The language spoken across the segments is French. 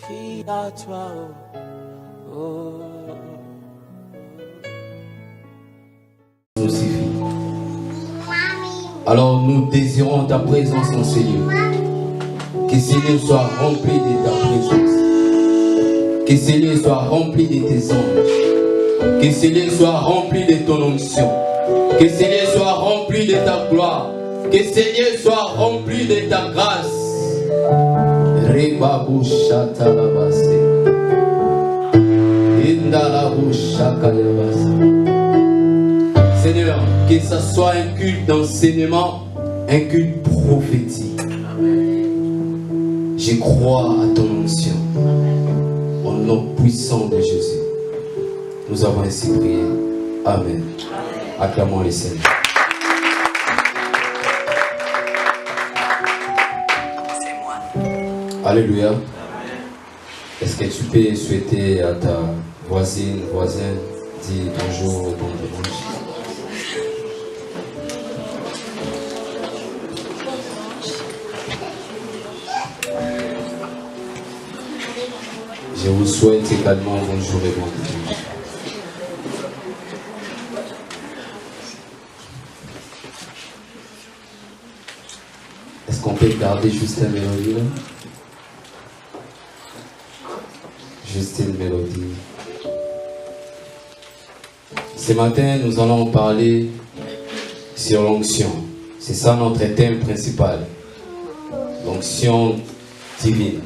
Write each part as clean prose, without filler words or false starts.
crie à toi, oh. Nous suffit. Alors nous désirons ta présence, mon Seigneur. Que Seigneur soit rempli de ta présence. Que Seigneur soit rempli de tes anges. Que Seigneur soit rempli de ton onction. Que Seigneur soit rempli de ta gloire. Que Seigneur soit rempli de ta grâce. Seigneur, que ce soit un culte d'enseignement, un culte prophétique. Je crois à ton onction. Au nom puissant de Jésus. Nous avons ainsi prié. Amen. Acclamons les Seigneurs. Alléluia. Est-ce que tu peux souhaiter à ta voisine, dire bonjour au bon dimanche? Je vous souhaite également bonjour et bon dimanche. Est-ce qu'on peut garder juste la mélodie là? Juste une mélodie. Ce matin, nous allons parler sur l'onction. C'est ça notre thème principal. L'onction divine.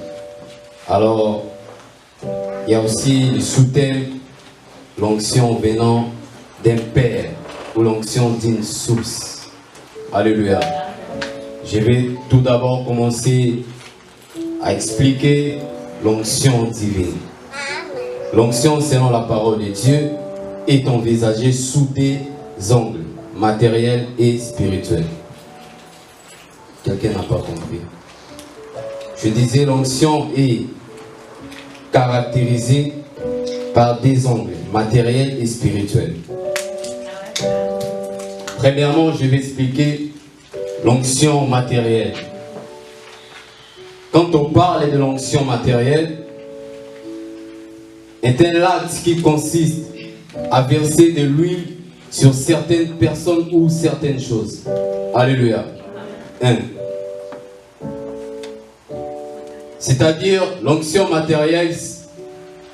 Alors, il y a aussi le sous-thème, l'onction venant d'un père ou l'onction d'une source. Alléluia. Je vais tout d'abord commencer à expliquer l'onction divine. L'onction selon la parole de Dieu est envisagée sous des angles matériels et spirituels. Quelqu'un n'a pas compris. Je disais l'onction est caractérisée par des angles matériels et spirituels. Premièrement, je vais expliquer l'onction matérielle. Quand on parle de l'onction matérielle, est un acte qui consiste à verser de l'huile sur certaines personnes ou certaines choses. Alléluia. 1. C'est-à-dire, l'onction matérielle,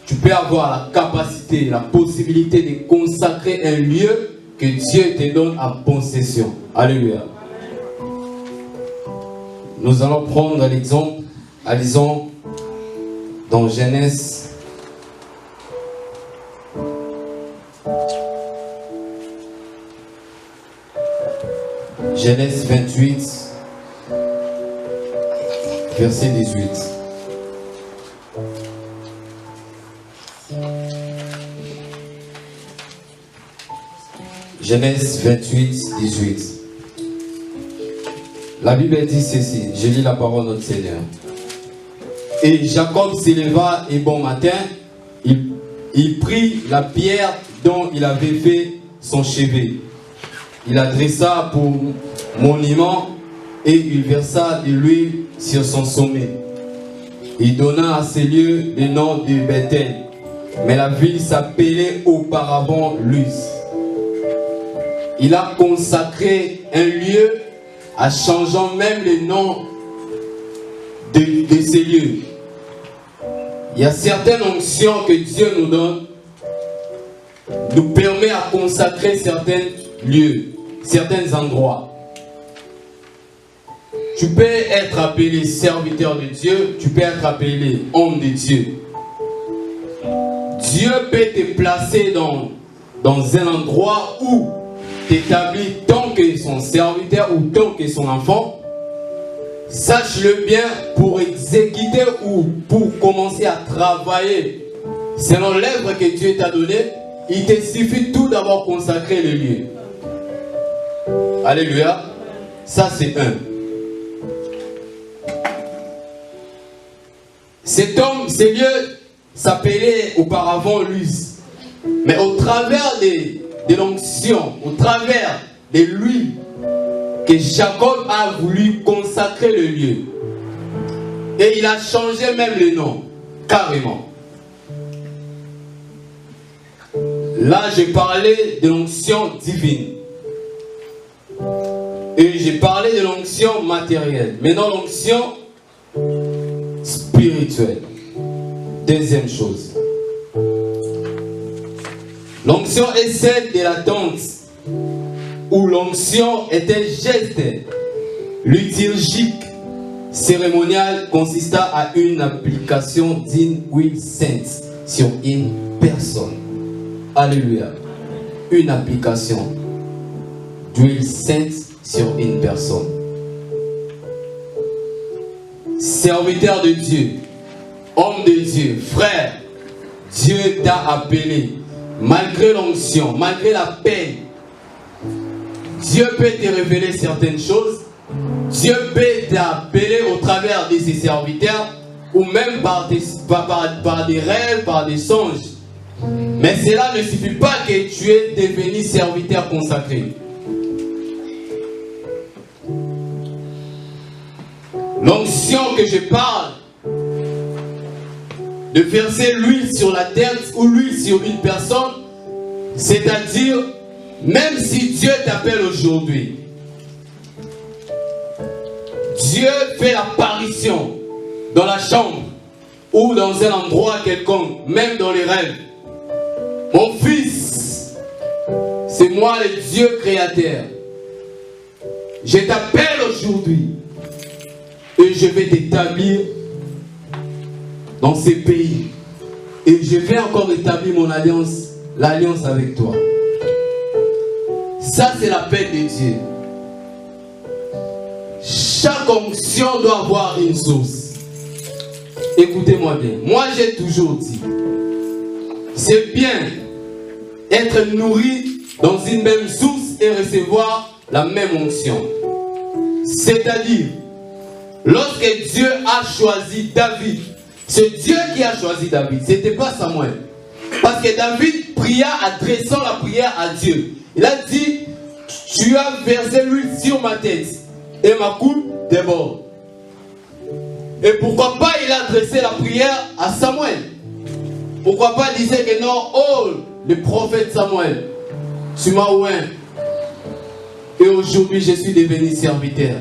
tu peux avoir la capacité, la possibilité de consacrer un lieu que Dieu te donne à possession. Alléluia. Nous allons prendre l'exemple, lisons dans Genèse. Genèse 28, verset 18. Genèse 28, 18. La Bible dit ceci, je lis la parole de notre Seigneur. Et Jacob s'éleva et bon matin, il prit la pierre dont il avait fait son chevet. Il la dressa pour monument et il versa de l'huile sur son sommet. Il donna à ces lieux le nom de Bethel, mais la ville s'appelait auparavant Luz. Il a consacré un lieu en changeant même le nom de ces lieux. Il y a certaines onctions que Dieu nous donne, nous permet à consacrer certains lieux, certains endroits. Tu peux être appelé serviteur de Dieu, tu peux être appelé homme de Dieu. Dieu peut te placer dans un endroit où t'établis tant que son serviteur ou tant que son enfant. Sache-le bien, pour exécuter ou pour commencer à travailler selon l'œuvre que Dieu t'a donnée, il te suffit tout d'abord consacrer le lieu. Alléluia. Ça c'est un. Cet homme, ces lieux s'appelaient auparavant Luz. Mais au travers de l'onction, au travers de l'huile que Jacob a voulu consacrer le lieu. Et il a changé même le nom. carrément. Là, j'ai parlé de l'onction divine. Et j'ai parlé de l'onction matérielle. Maintenant, l'onction spirituelle. Deuxième chose. L'onction est celle de la danse, où l'onction est un geste liturgique cérémonial consistant à une application d'une huile sainte sur une personne. Alléluia. Une application d'huile sainte sur une personne. Serviteur de Dieu, homme de Dieu, frère, Dieu t'a appelé. Malgré l'onction, malgré la peine, Dieu peut te révéler certaines choses. Dieu peut t'appeler au travers de ses serviteurs ou même par des rêves, par des songes. Mais cela ne suffit pas que tu es devenu serviteur consacré. L'onction que je parle, de verser l'huile sur la tête ou l'huile sur une personne, c'est-à-dire, même si Dieu t'appelle aujourd'hui, Dieu fait l'apparition dans la chambre ou dans un endroit quelconque, même dans les rêves. Mon fils, c'est moi le Dieu créateur. Je t'appelle aujourd'hui et je vais t'établir dans ces pays. Et je vais encore établir mon alliance, l'alliance avec toi. Ça, c'est la paix de Dieu. Chaque onction doit avoir une source. Écoutez-moi bien. Moi, j'ai toujours dit, c'est bien être nourri dans une même source et recevoir la même onction. C'est-à-dire, lorsque Dieu a choisi David, c'est Dieu qui a choisi David, ce n'était pas Samuel. Parce que David pria adressant la prière à Dieu. Il a dit, tu as versé l'huile sur ma tête et ma coupe déborde. Et pourquoi pas il a adressé la prière à Samuel? Pourquoi pas il disait que non, oh, le prophète Samuel, tu m'as oint. Et aujourd'hui je suis devenu serviteur.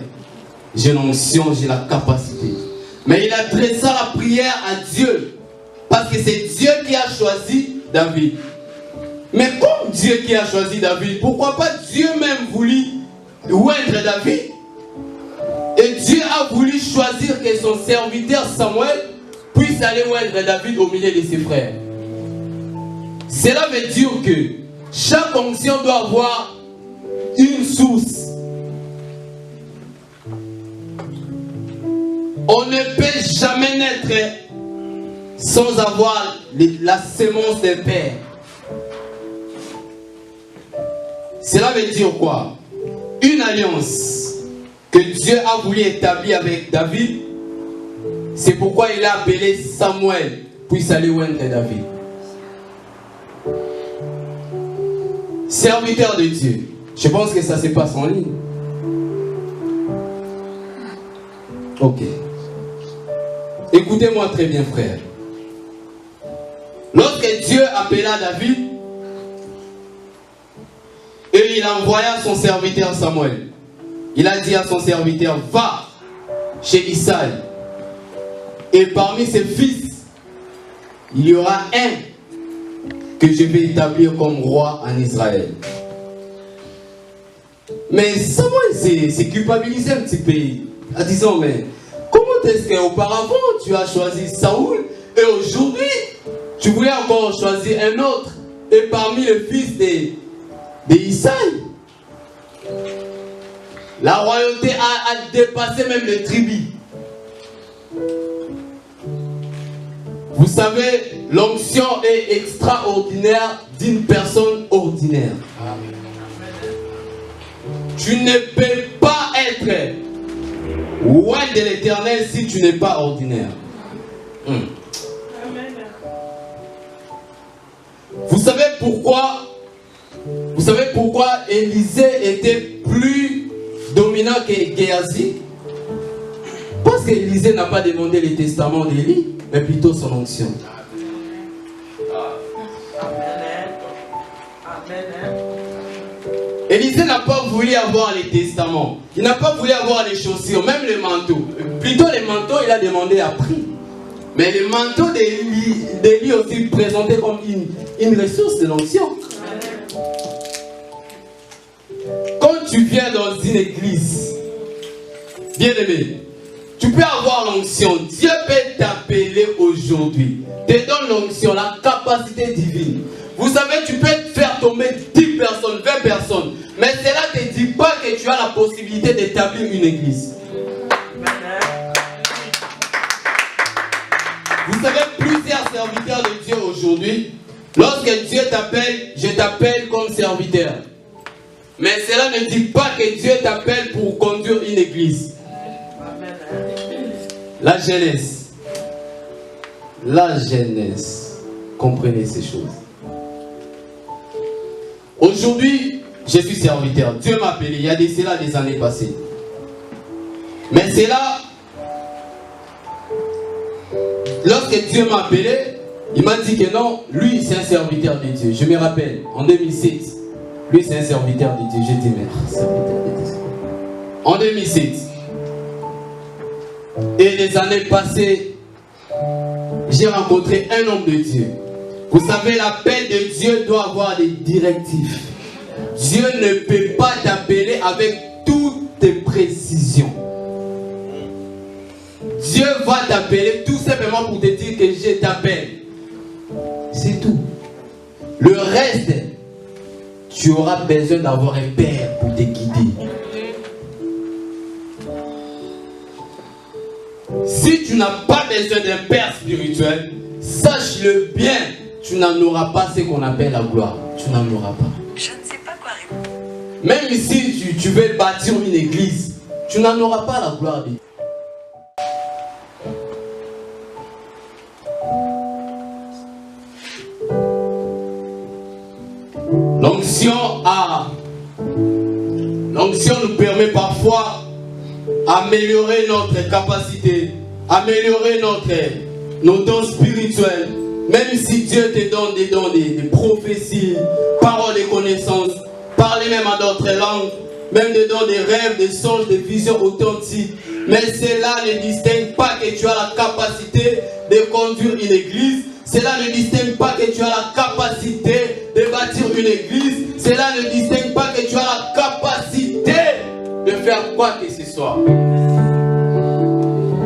J'ai l'onction, j'ai la capacité. Mais il adressa la prière à Dieu. Parce que c'est Dieu qui a choisi David. Mais comme Dieu qui a choisi David, pourquoi pas Dieu même voulu oindre David? Et Dieu a voulu choisir que son serviteur Samuel puisse aller oindre David au milieu de ses frères. Cela veut dire que chaque onction doit avoir une source. On ne peut jamais naître sans avoir la sémence des pères. Cela veut dire quoi? Une alliance que Dieu a voulu établir avec David. C'est pourquoi il a appelé Samuel puisse aller oindre David. Serviteur de Dieu. Je pense que ça se passe en ligne. Ok. Écoutez-moi très bien, frère. Lorsque Dieu appela David, et il envoya son serviteur Samuel, il a dit à son serviteur, va chez Isaïe, et parmi ses fils, il y aura un que je vais établir comme roi en Israël. Mais Samuel s'est culpabilisé un petit peu, en disant, mais comment est-ce qu'auparavant tu as choisi Saoul et aujourd'hui tu voulais encore choisir un autre et parmi les fils d'Isaïe? La royauté a dépassé même les tribus. Vous savez, l'onction est extraordinaire d'une personne ordinaire. Tu ne peux pas être loin de l'Éternel si tu n'es pas ordinaire. Vous savez pourquoi Élisée était plus dominant que Géasi? Parce Parce qu'Élisée n'a pas demandé le testament d'Élie, mais plutôt son onction. Élisée n'a pas voulu avoir les testaments. Il n'a pas voulu avoir les chaussures, même les manteaux. Plutôt les manteaux, il a demandé à prix. Mais le manteau d'Élie aussi présenté comme une ressource de l'onction. Quand tu viens dans une église, bien aimé, tu peux avoir l'onction. Dieu peut t'appeler aujourd'hui. Te donne l'onction, la capacité divine. Vous savez, tu peux faire tomber 10 personnes, 20 personnes. Mais cela ne te dit pas que tu as la possibilité d'établir une église. Vous savez, plusieurs serviteurs de Dieu aujourd'hui, lorsque Dieu t'appelle, je t'appelle comme serviteur. Mais cela ne dit pas que Dieu t'appelle pour conduire une église. La jeunesse. La jeunesse. Comprenez ces choses. Aujourd'hui, je suis serviteur. Dieu m'a appelé. Il y a cela des années passées. Mais c'est là, lorsque Dieu m'a appelé, il m'a dit que non, lui c'est un serviteur de Dieu. Je me rappelle, en 2007, lui c'est un serviteur de Dieu. J'ai dit, mais serviteur de Dieu. En 2007, et les années passées, j'ai rencontré un homme de Dieu. Vous savez, l'appel de Dieu doit avoir des directives. Dieu ne peut pas t'appeler avec toutes tes précisions. Dieu va t'appeler tout simplement pour te dire que je t'appelle. C'est tout. Le reste, tu auras besoin d'avoir un père pour te guider. Si tu n'as pas besoin d'un père spirituel, sache-le bien, tu n'en auras pas ce qu'on appelle la gloire. Tu n'en auras pas. Je ne sais pas quoi répondre. Même si tu veux bâtir une église, tu n'en auras pas la gloire de Dieu. L'onction nous permet parfois d'améliorer notre capacité, améliorer nos dons spirituels. Même si Dieu te donne des dons, des prophéties, paroles et connaissances, parler même en d'autres langues, même des dons, des rêves, des songes, des visions authentiques. Mais cela ne distingue pas que tu as la capacité de conduire une église. Cela ne distingue pas que tu as la capacité de bâtir une église. Cela ne distingue pas que tu as la capacité de faire quoi que ce soit.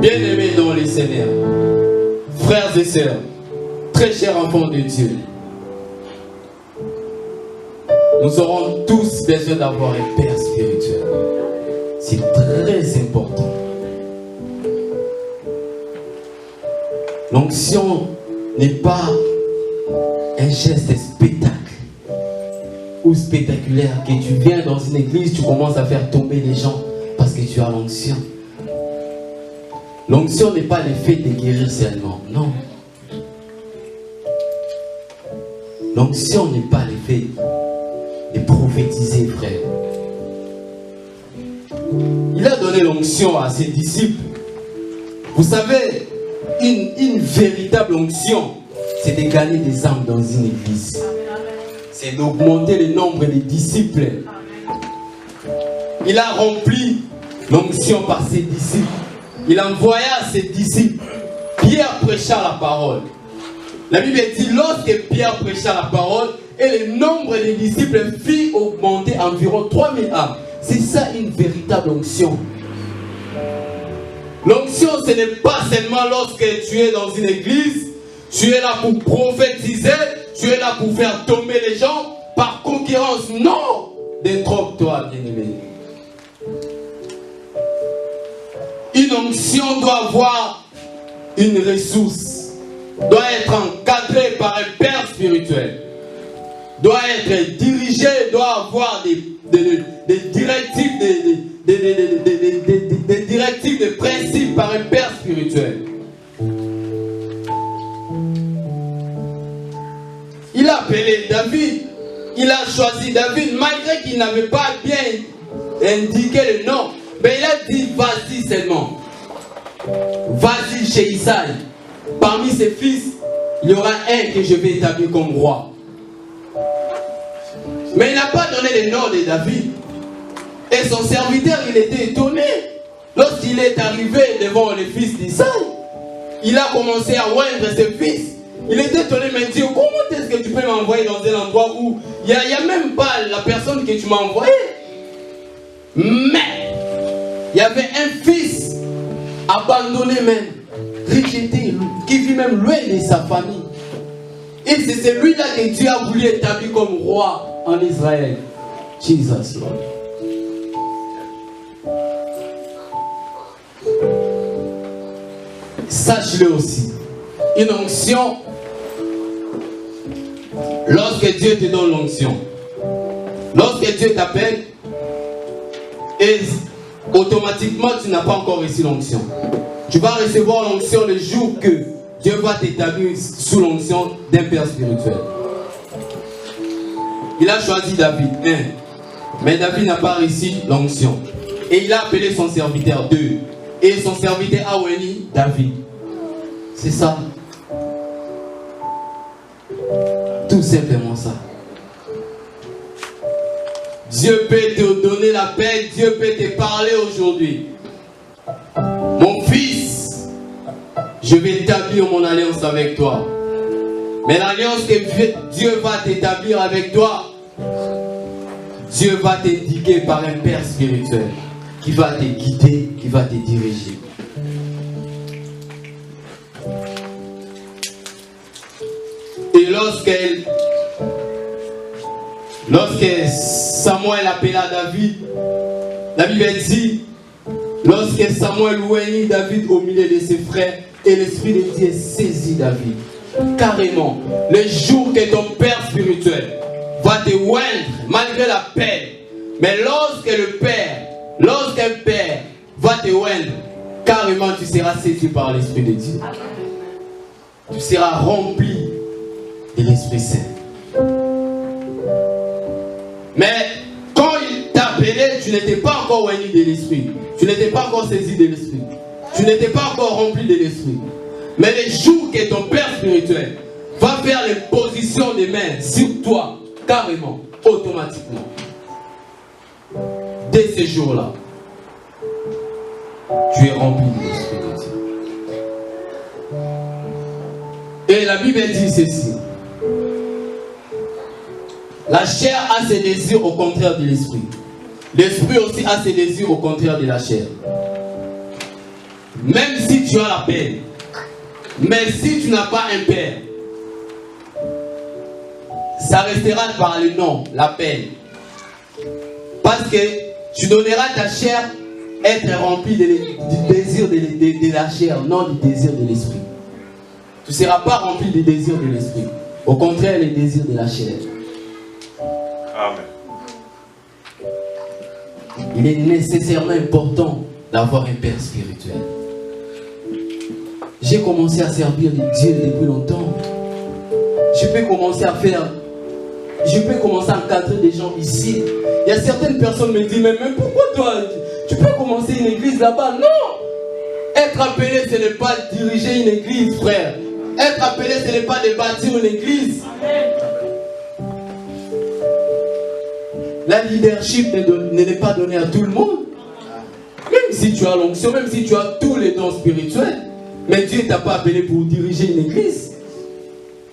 Bien-aimés dans les Seigneurs, frères et sœurs, très chers enfants de Dieu, nous aurons tous besoin d'avoir un père spirituel. C'est très important. L'onction n'est pas un geste spectacle ou spectaculaire que tu viens dans une église, tu commences à faire tomber les gens parce que tu as l'onction. L'onction n'est pas l'effet de guérir seulement, non. L'onction n'est pas l'effet de prophétiser, frère. Il a donné l'onction à ses disciples. Vous savez, une véritable onction, c'est de gagner des âmes dans une église. C'est d'augmenter le nombre des disciples. Il a rempli l'onction par ses disciples. Il envoya ses disciples. Pierre prêcha la parole. La Bible dit, lorsque Pierre prêcha la parole, et le nombre des disciples fit augmenter environ 3000 âmes. C'est ça une véritable onction. L'onction, ce n'est pas seulement lorsque tu es dans une église, tu es là pour prophétiser, tu es là pour faire tomber les gens par concurrence. Non! Détrompe-toi, bien-aimé. Une onction doit avoir une ressource, doit être encadrée par un père spirituel, doit être dirigée, doit avoir des directives, des directives, des principes par un père spirituel. Il a appelé David, il a choisi David, malgré qu'il n'avait pas bien indiqué le nom. Mais il a dit, vas-y seulement. vas-y chez Isaïe. Parmi ses fils, il y aura un que je vais établir comme roi. Mais il n'a pas donné le nom de David. Et son serviteur, il était étonné. Lorsqu'il est arrivé devant les fils d'Isaïe, il a commencé à oindre ses fils. Il était étonné, mais Dieu, comment est-ce que tu peux m'envoyer dans un endroit où il n'y a même pas la personne que tu m'as envoyé? Mais il y avait un fils abandonné même, rejeté, qui vit même loin de sa famille. Et c'est celui-là que Dieu a voulu établir comme roi en Israël. Jesus Lord. Sache-le aussi. Une onction, lorsque Dieu te donne l'onction, lorsque Dieu t'appelle, et automatiquement tu n'as pas encore reçu l'onction. Tu vas recevoir l'onction le jour que Dieu va t'établir sous l'onction d'un père spirituel. Il a choisi David, 1. Mais David n'a pas reçu l'onction. Et il a appelé son serviteur, 2. Et son serviteur a oigné David. C'est ça. Tout simplement ça. Dieu peut te donner la paix, Dieu peut te parler aujourd'hui. Mon fils, je vais établir mon alliance avec toi. Mais l'alliance que Dieu va t'établir avec toi, Dieu va t'indiquer par un père spirituel qui va te guider, qui va te diriger. Et lorsque Samuel appela David, la Bible dit, lorsque Samuel oignit David au milieu de ses frères, et l'Esprit de Dieu saisit David. Carrément, le jour que ton père spirituel va te oindre, malgré la paix, mais lorsqu'un père va te oindre, carrément tu seras saisi par l'Esprit de Dieu. Tu seras rempli de l'Esprit Saint. Mais quand il t'a appelé, tu n'étais pas encore oigné de l'Esprit. Tu n'étais pas encore saisi de l'Esprit. Tu n'étais pas encore rempli de l'Esprit. Mais le jour que ton père spirituel va faire les positions des mains sur toi, carrément, automatiquement, dès ce jour-là, tu es rempli de l'Esprit de Dieu. Et la Bible dit ceci. La chair a ses désirs au contraire de l'esprit. L'esprit aussi a ses désirs au contraire de la chair. Même si tu as la paix, mais si tu n'as pas un père, ça restera par le nom, la paix. Parce que tu donneras ta chair être remplie du désir de la chair, non du désir de l'esprit. Tu ne seras pas rempli du désir de l'esprit. Au contraire, le désir de la chair. Amen. Il est nécessairement important d'avoir un père spirituel. J'ai commencé à servir Dieu depuis longtemps. Je peux commencer à encadrer des gens ici. Il y a certaines personnes qui me disent, mais pourquoi toi, tu peux commencer une église là-bas? Non! Être appelé, ce n'est pas diriger une église, frère. Être appelé, ce n'est pas de bâtir une église. La leadership n'est pas donnée à tout le monde. Même si tu as l'onction, même si tu as tous les dons spirituels, mais Dieu ne t'a pas appelé pour diriger une église.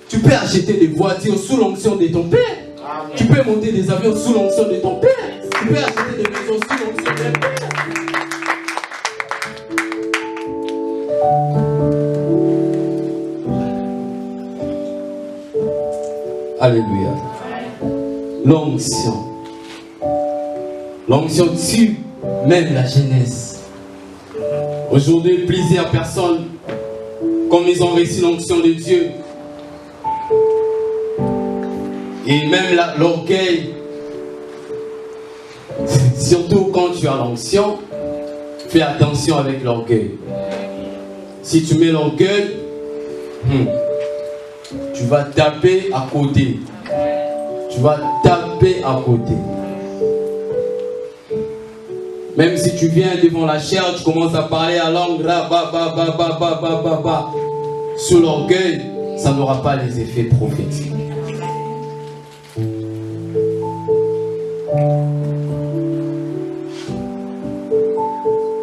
Tu peux acheter des voitures sous l'onction de ton père. Amen. Tu peux monter des avions sous l'onction de ton père. Tu peux acheter des maisons sous l'onction de ton père. Alléluia. L'onction. L'onction tue même la jeunesse. Aujourd'hui, plusieurs personnes, comme ils ont reçu l'onction de Dieu, et même l'orgueil, surtout quand tu as l'onction, fais attention avec l'orgueil. Si tu mets l'orgueil, tu vas taper à côté. Tu vas taper à côté. Même si tu viens devant la chair, tu commences à parler à langue, sur l'orgueil, ça n'aura pas les effets prophétiques.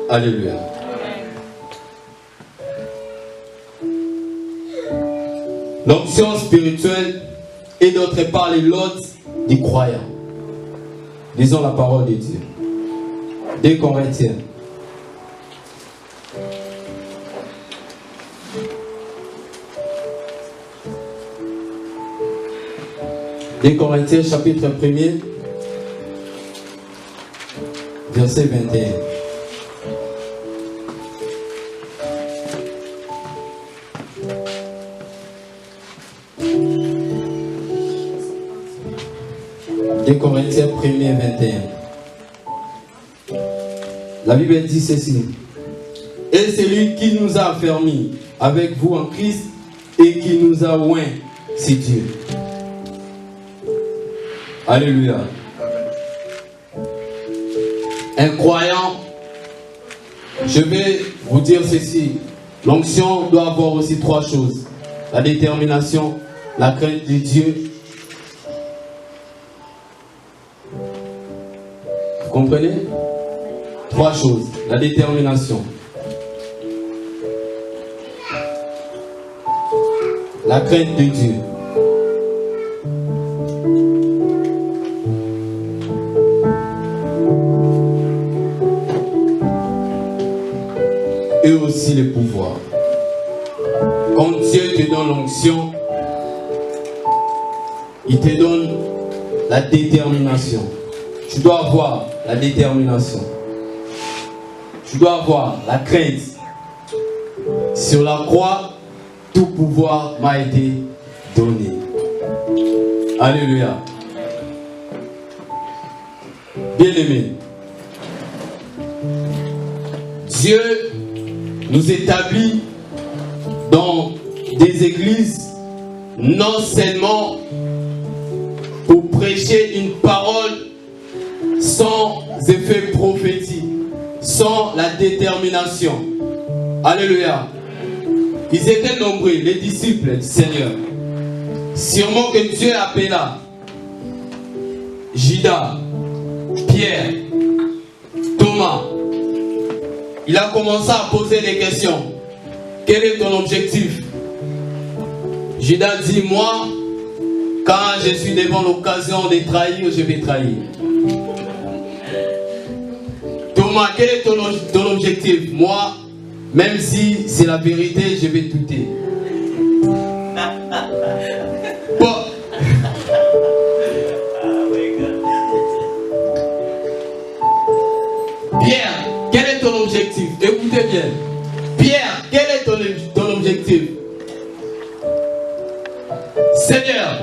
Alléluia. L'onction spirituelle est d'autre part les lots des croyants. Lisons la parole de Dieu. Des Corinthiens. Des Corinthiens chapitre 1er, verset 21. Des Corinthiens 1er, 21. La Bible dit ceci. Et c'est lui qui nous a affermis avec vous en Christ et qui nous a oints, c'est Dieu. Alléluia. Un croyant, je vais vous dire ceci. L'onction doit avoir aussi trois choses. La détermination, la crainte de Dieu. Vous comprenez? Trois choses. La détermination. La crainte de Dieu. Et aussi le pouvoir. Quand Dieu te donne l'onction, il te donne la détermination. Tu dois avoir la détermination. Tu dois avoir la crainte. Sur la croix, tout pouvoir m'a été donné. Alléluia. Bien-aimés, Dieu nous établit dans des églises non seulement pour prêcher une parole sans effet prophétique, sans la détermination. Alléluia. Ils étaient nombreux, les disciples du Seigneur. Sûrement que Dieu appela Judas, Pierre, Thomas. Il a commencé à poser des questions. Quel est ton objectif? Judas dit, moi, quand je suis devant l'occasion de trahir, je vais trahir. Thomas, quel est ton objectif? Moi, même si c'est la vérité, je vais douter. Bon. Pierre, quel est ton objectif? Écoutez bien. Pierre, quel est ton objectif? Seigneur,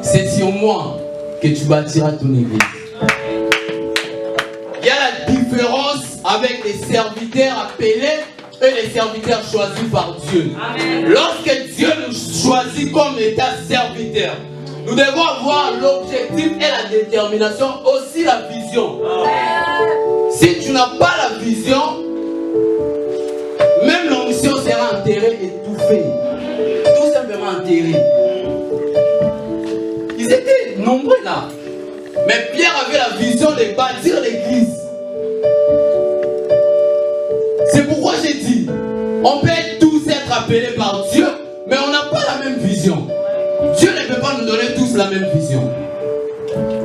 c'est sur moi que tu bâtiras ton église. Il y a la différence avec les serviteurs appelés et les serviteurs choisis par Dieu. Amen. Lorsque Dieu nous choisit comme état serviteur, nous devons avoir l'objectif et la détermination, aussi la vision. Amen. Si tu n'as pas la vision, même l'onction sera enterrée, étouffée. Tout simplement enterrée. Ils étaient nombreux là. Mais Pierre avait la vision de bâtir l'église. C'est pourquoi j'ai dit, on peut tous être appelés par Dieu, mais on n'a pas la même vision. Dieu ne peut pas nous donner tous la même vision.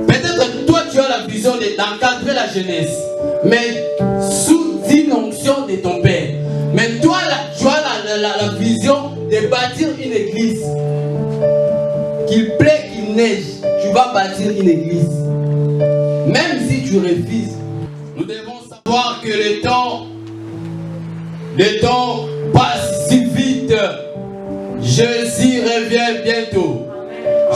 Peut-être que toi tu as la vision d'encadrer la jeunesse, mais sous une onction de ton père. Mais toi tu as la vision de bâtir une église. Qu'il plaît, qu'il neige, tu vas bâtir une église. Même si tu refuses, nous devons savoir que le temps passe si vite. Jésus revient bientôt.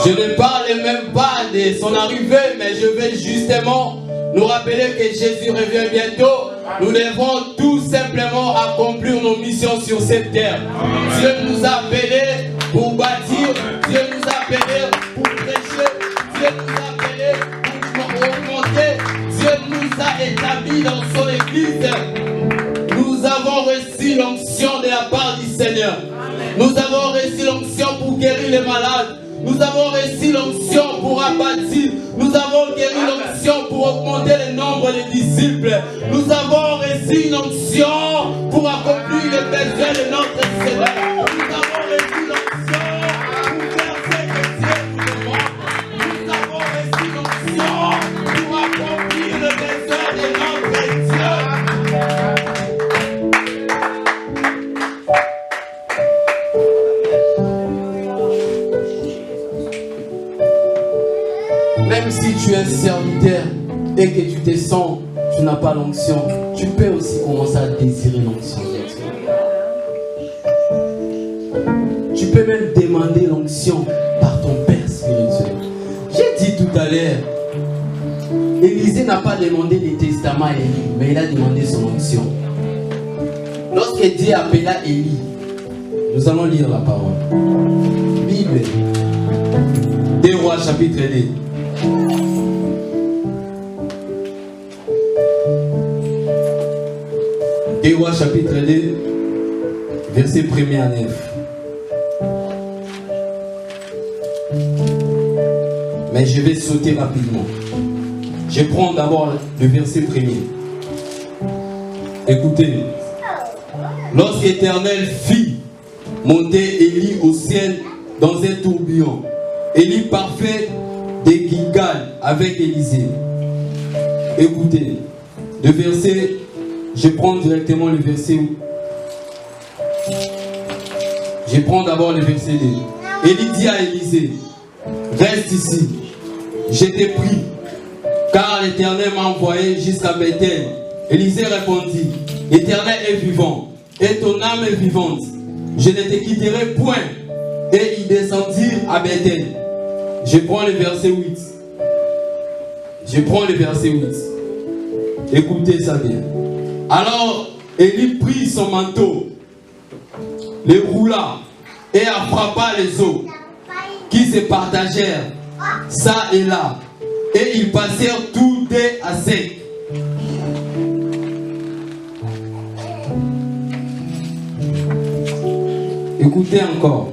Je ne parle même pas de son arrivée, mais je vais justement nous rappeler que Jésus revient bientôt. Nous devons tout simplement accomplir nos missions sur cette terre. Dieu nous a appelés pour bâtir, Dieu nous a appelés pour prêcher, Dieu nous a appelés pour augmenter, Dieu nous a établi dans son église. Nous avons reçu l'onction de la part du Seigneur. Nous avons reçu l'onction pour guérir les malades. Nous avons reçu l'onction pour abattre. Nous avons guéri l'onction pour augmenter le nombre des disciples. Nous avons reçu l'onction pour accomplir les besoins de notre Seigneur. Nous avons reçu l'onction pour faire ce que Dieu nous demande. Nous avons reçu l'onction pour accomplir les besoins de notre Dieu. Même si tu es un serviteur et que tu te sens, tu n'as pas l'onction, tu peux aussi commencer à désirer l'onction. Tu peux même demander l'onction par ton Père spirituel. J'ai dit tout à l'heure, Élisée n'a pas demandé les testaments à Élie, mais il a demandé son onction. Lorsque Dieu appela Élie, nous allons lire la parole. Bible, 2 Rois chapitre 2. Deux Rois chapitre 2, verset 1er à 9. Mais je vais sauter rapidement. Je prends d'abord le verset 1er. Écoutez. Lorsque l'Éternel fit monter Élie au ciel dans un tourbillon, Élie parfait des Gilgal avec Élisée. Écoutez, le verset, je prends directement le verset. Je prends d'abord le verset 2. Élie dit à Élisée, reste ici, je t'ai pris, car l'Éternel m'a envoyé jusqu'à Bethel. Élisée répondit, l'Éternel est vivant, et ton âme est vivante. Je ne te quitterai point. Et ils descendirent à Bethel. Je prends le verset 8. Je prends le verset 8. Écoutez ça bien. Alors, Élie prit son manteau, le roula et frappa les eaux qui se partagèrent ça et là. Et ils passèrent tous deux à sec. Écoutez encore.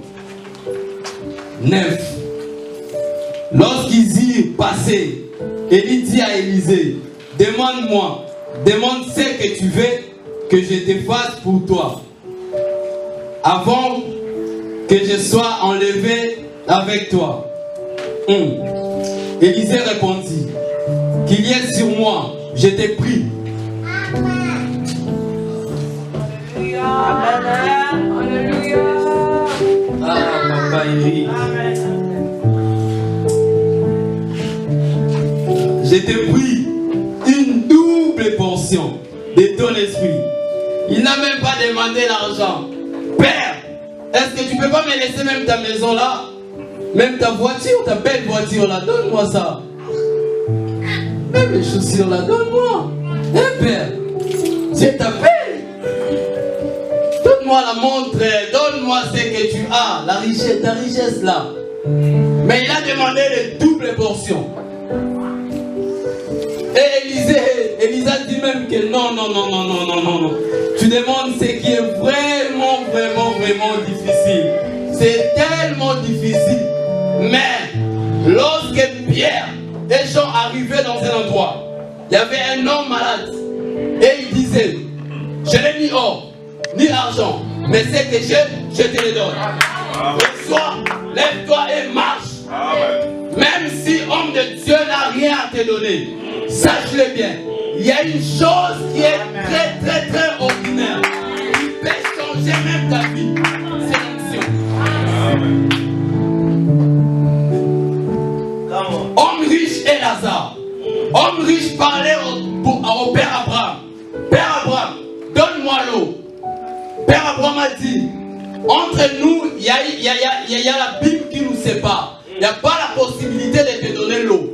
9. Lorsqu'ils y passaient, Élie dit à Élisée, demande-moi, demande ce que tu veux que je te fasse pour toi, avant que je sois enlevé avec toi. Élisée répondit, qu'il y ait sur moi, je t'ai pris. Alléluia. Ah, papa Eric. Je t'ai pris une double portion de ton esprit. Il n'a même pas demandé l'argent. Père, est-ce que tu ne peux pas me laisser même ta maison là? Même ta voiture, ta belle voiture là, donne-moi ça. Même les chaussures là, donne-moi. Hein, Père, je t'appelle. Donne-moi la montre, donne-moi ce que tu as, la richesse, ta richesse là. Mais il a demandé les doubles portions. Et Élisée dit même que non. Tu demandes ce qui est vraiment difficile. C'est tellement difficile. Mais lorsque Pierre et Jean arrivaient dans un endroit, il y avait un homme malade. Et il disait, je n'ai ni or, ni argent, mais ce que j'ai, je te le donne. Reçois, lève-toi et marche. Amen. Même si homme de Dieu n'a rien à te donner, sache-le bien, il y a une chose qui est très ordinaire, qui peut changer même ta vie. C'est l'onction. Homme riche et Lazare. Homme riche parlait au Père Abraham. Père Abraham, donne-moi l'eau. Père Abraham a dit, entre nous, il y a la Bible qui nous sépare. Il n'y a pas la possibilité de te donner l'eau.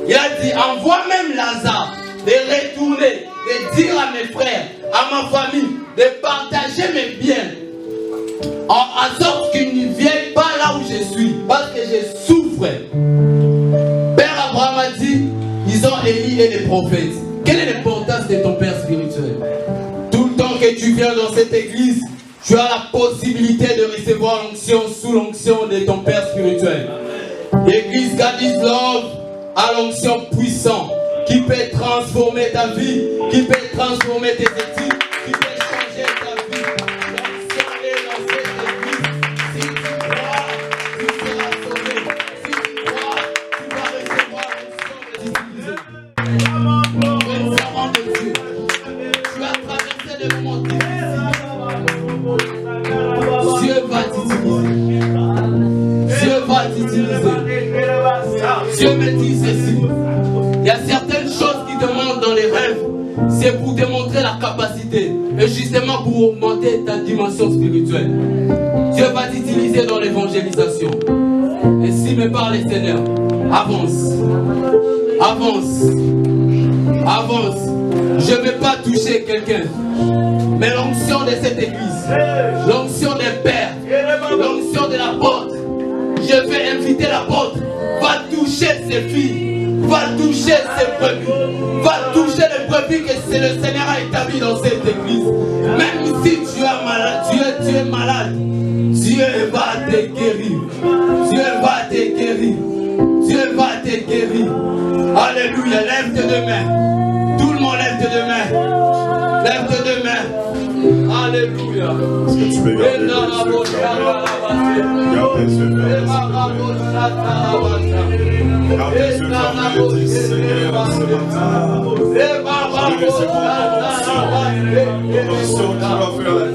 Il a dit, envoie même Lazare de retourner, de dire à mes frères, à ma famille, de partager mes biens, en sorte qu'ils ne viennent pas là où je suis, parce que je souffre. Père Abraham a dit, ils ont Élie et les prophètes. Quel est le viens dans cette église, tu as la possibilité de recevoir l'onction sous l'onction de ton Père spirituel. L'église God is Love a l'onction puissante qui peut transformer ta vie, qui peut transformer tes études, qui peut changer ta vie. L'onction est dans cette église. Si tu crois, tu seras sauvé. Si tu crois, tu vas recevoir l'onction de Dieu. Tu as traversé des moments difficiles. Dieu va t'utiliser. Dieu va t'utiliser. Dieu me dit ceci. Il y a certaines choses qui te montrent dans les rêves. C'est pour te montrer la capacité. Et justement pour augmenter ta dimension spirituelle. Dieu va t'utiliser dans l'évangélisation. Et s'il me parle, Seigneur, avance. Avance. Avance. Je ne vais pas toucher quelqu'un. Mais l'onction de cette église, l'onction des pères, l'onction de l'apôtre, je vais inviter l'apôtre, va toucher ses filles, va toucher ses brebis, va toucher les brebis que c'est le Seigneur a établi dans cette église. Même si tu es malade, tu es malade, Dieu va te guérir. Dieu va te guérir. Dieu va te guérir. Alléluia, lève tes deux mains. Tout le monde lève tes deux mains. Lève tes deux mains. Alléluia. Est-ce que tu peux garder les yeux fermés? Garde les yeux fermés, garde les yeux fermés, dis Seigneur, ce matin, je vais laisser pour ton onction qui va faire la